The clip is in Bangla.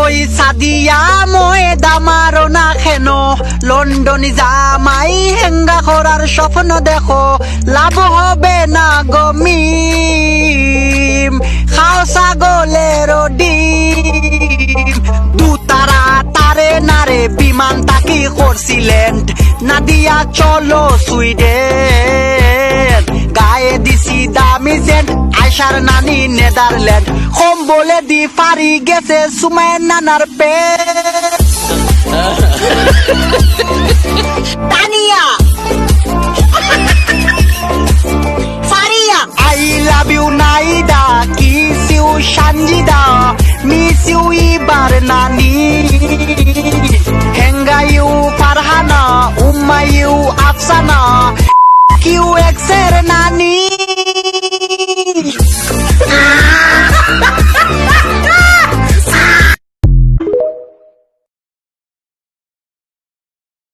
ওই সাদিয়া মই দামারো না খেন লন্ডনি জামাই হেঙ্গা করার স্বপ্ন দেখো লাভ হবে না গমিম খাও ছাগলের ডিম দু তারা তারে নারে বিমান তাকি করছিলেন না দিয়া চলো সুইডেন গায়ে দিছি দামি সেন্ট আয়সার নানি নেদারল্যান্ড কম বলে দি পারি গেছে সুমায় নানার পেট Tania Faria I love you Naida kiss you Sanjida miss you ইবার নানি হেঙ্গা you Farhana Umma you Afsana Q এক্সের নানি